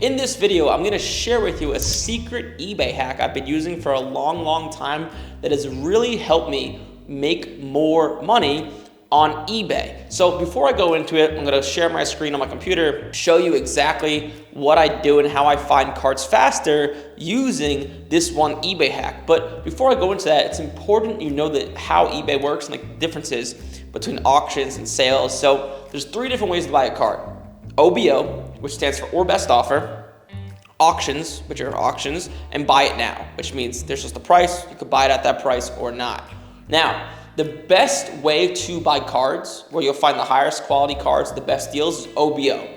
In this video, I'm going to share with you a secret eBay hack I've been using for a long time that has really helped me make more money on eBay. So before I go into it, I'm going to share my screen on my computer, show you exactly what I do and how I find cards faster using this one eBay hack. But before I go into that, it's important you know that how eBay works and the differences between auctions and sales. So there's 3 different ways to buy a card. OBO, which stands for or best offer, auctions, which are auctions, and buy it now, which means there's just a price, you could buy it at that price or not. Now, the best way to buy cards, where you'll find the highest quality cards, the best deals, is OBO,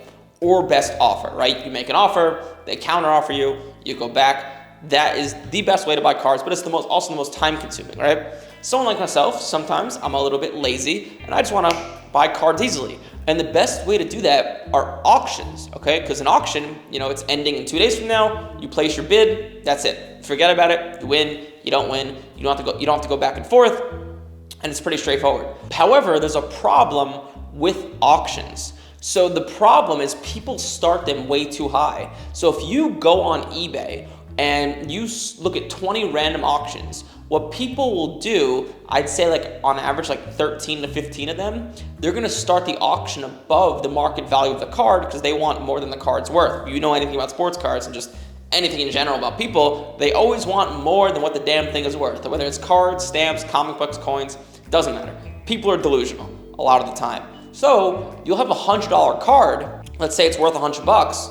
or best offer, right? You make an offer, they counter offer you, you go back. That is the best way to buy cards, but it's also the most time consuming, right? Someone like myself, sometimes I'm a little bit lazy and I just wanna buy cards easily. And the best way to do that are auctions, okay? Because an auction, it's ending in 2 days from now. You place your bid, that's it. Forget about it. You win, you don't win. You don't have to go back and forth, and it's pretty straightforward. However, there's a problem with auctions. So the problem is people start them way too high. So if you go on eBay and you look at 20 random auctions, what people will do, I'd say like on average like 13 to 15 of them, they're gonna start the auction above the market value of the card because they want more than the card's worth. If you know anything about sports cards and just anything in general about people, they always want more than what the damn thing is worth. Whether it's cards, stamps, comic books, coins, doesn't matter. People are delusional a lot of the time. So you'll have a $100 card, let's say it's worth $100,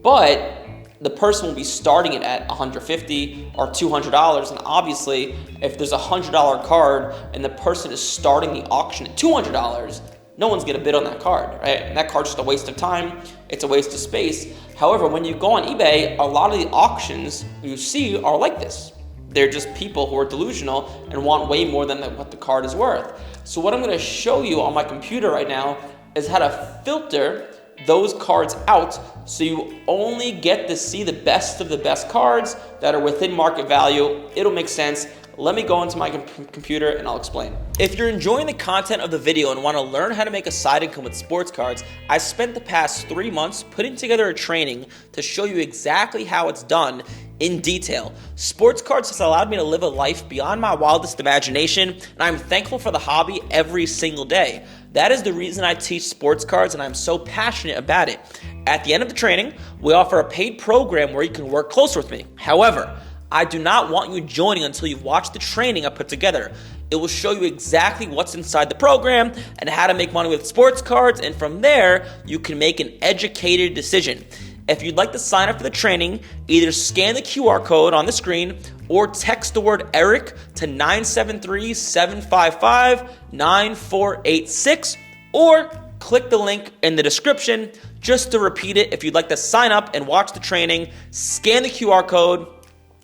but the person will be starting it at $150 or $200, and obviously if there's a $100 card and the person is starting the auction at $200, no one's gonna bid on that card, right? And that card's just a waste of time, it's a waste of space. However, when you go on eBay, a lot of the auctions you see are like this. They're just people who are delusional and want way more than what the card is worth. So what I'm gonna show you on my computer right now is how to filter those cards out so you only get to see the best of the best cards that are within market value. It'll make sense. Let me go into my computer and I'll explain. If you're enjoying the content of the video and want to learn how to make a side income with sports cards, I spent the past 3 months putting together a training to show you exactly how it's done in detail. Sports cards has allowed me to live a life beyond my wildest imagination, and I'm thankful for the hobby every single day. That is the reason I teach sports cards, and I'm so passionate about it. At the end of the training, we offer a paid program where you can work closer with me. However, I do not want you joining until you've watched the training I put together. It will show you exactly what's inside the program and how to make money with sports cards, and from there, you can make an educated decision. If you'd like to sign up for the training, either scan the QR code on the screen or text the word Eric to 973-755-9486, or click the link in the description. Just to repeat it, if you'd like to sign up and watch the training, scan the QR code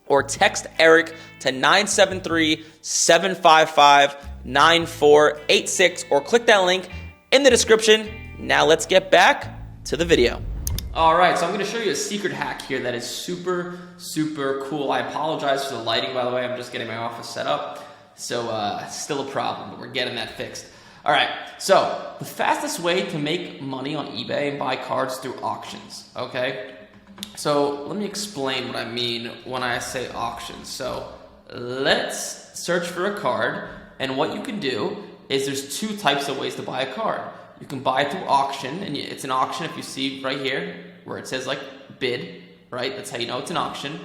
or text Eric to 973-755-9486, or click that link in the description. Now let's get back to the video. All right, so I'm gonna show you a secret hack here that is super cool. I apologize for the lighting, by the way. I'm just getting my office set up. So still a problem, but we're getting that fixed. All right, so the fastest way to make money on eBay and buy cards through auctions, okay? So let me explain what I mean when I say auctions. So let's search for a card, and what you can do is there's 2 types of ways to buy a card. You can buy it through auction, and it's an auction if you see right here where it says like bid, right? That's how you know it's an auction.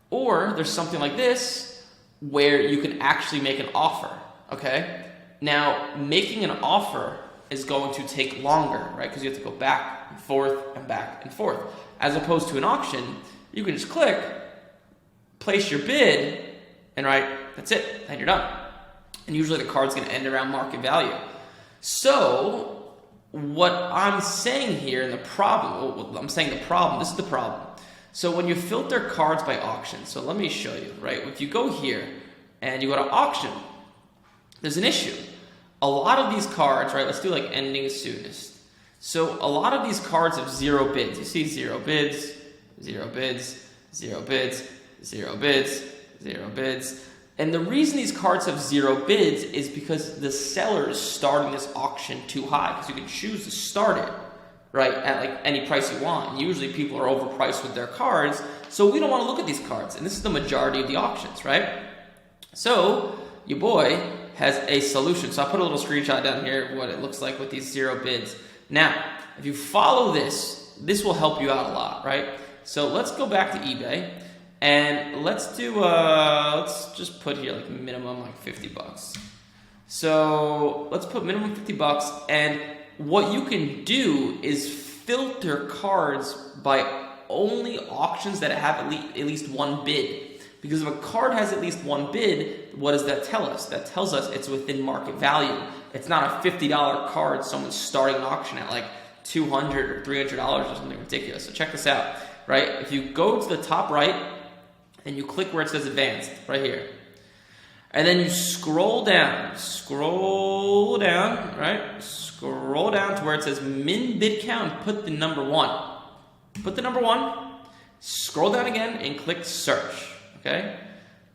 Or there's something like this where you can actually make an offer, okay? Now, making an offer is going to take longer, right? Because you have to go back and forth and back and forth. As opposed to an auction, you can just click, place your bid, and that's it, and you're done. And usually the card's gonna end around market value. So what I'm saying here, and this is the problem. So when you filter cards by auction, so let me show you, right? If you go here and you go to auction, there's an issue. A lot of these cards, right? Let's do like ending soonest. So a lot of these cards have 0 bids. You see 0 bids, 0 bids, 0 bids, 0 bids, 0 bids. And the reason these cards have 0 bids is because the seller is starting this auction too high, because you can choose to start it right, at like any price you want. And usually people are overpriced with their cards, so we don't want to look at these cards. And this is the majority of the auctions, right? So your boy has a solution. So I'll put a little screenshot down here of what it looks like with these 0 bids. Now, if you follow this, this will help you out a lot, right? So let's go back to eBay and let's do, let's just put here like minimum like 50 bucks. So let's put minimum 50 bucks, and what you can do is filter cards by only auctions that have at least 1 bid. Because if a card has at least 1 bid, what does that tell us? That tells us it's within market value. It's not a $50 card someone's starting an auction at like $200 or $300 or something ridiculous. So check this out, right? If you go to the top right and you click where it says advanced, right here, and then you scroll down, right? Scroll down to where it says min bid count and put the number 1. Put the number 1, scroll down again and click search. Okay.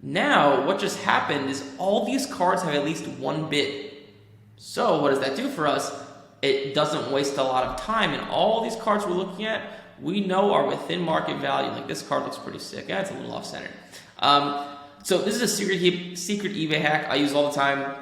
Now, what just happened is all these cards have at least 1 bid. So, what does that do for us? It doesn't waste a lot of time, and all these cards we're looking at, we know are within market value. Like this card looks pretty sick. Yeah, it's a little off-centered. So this is a secret eBay hack I use all the time.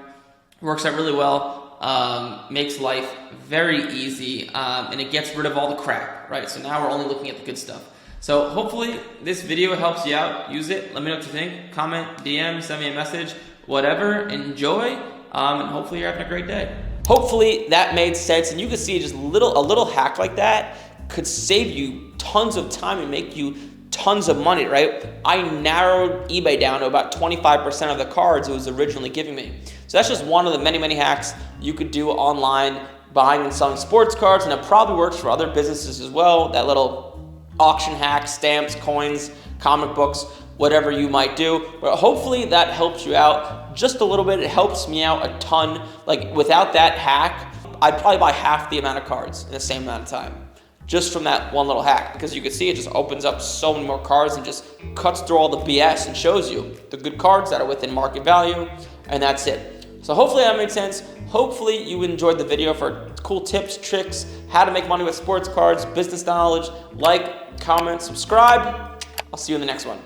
Works out really well. Makes life very easy, and it gets rid of all the crap. Right. So now we're only looking at the good stuff. So hopefully this video helps you out. Use it. Let me know what you think. Comment, DM, send me a message, whatever. Enjoy, and hopefully you're having a great day. Hopefully that made sense, and you can see just a little hack like that could save you tons of time and make you tons of money, right? I narrowed eBay down to about 25% of the cards it was originally giving me. So that's just one of the many hacks you could do online buying and selling sports cards, and it probably works for other businesses as well. That little auction hack, stamps, coins, comic books, whatever you might do. But hopefully that helps you out just a little bit. It helps me out a ton. Like without that hack, I'd probably buy half the amount of cards in the same amount of time, just from that one little hack. Because you can see it just opens up so many more cards and just cuts through all the BS and shows you the good cards that are within market value, and that's it. So hopefully that made sense. Hopefully you enjoyed the video for cool tips, tricks, how to make money with sports cards, business knowledge. Like, comment, subscribe. I'll see you in the next one.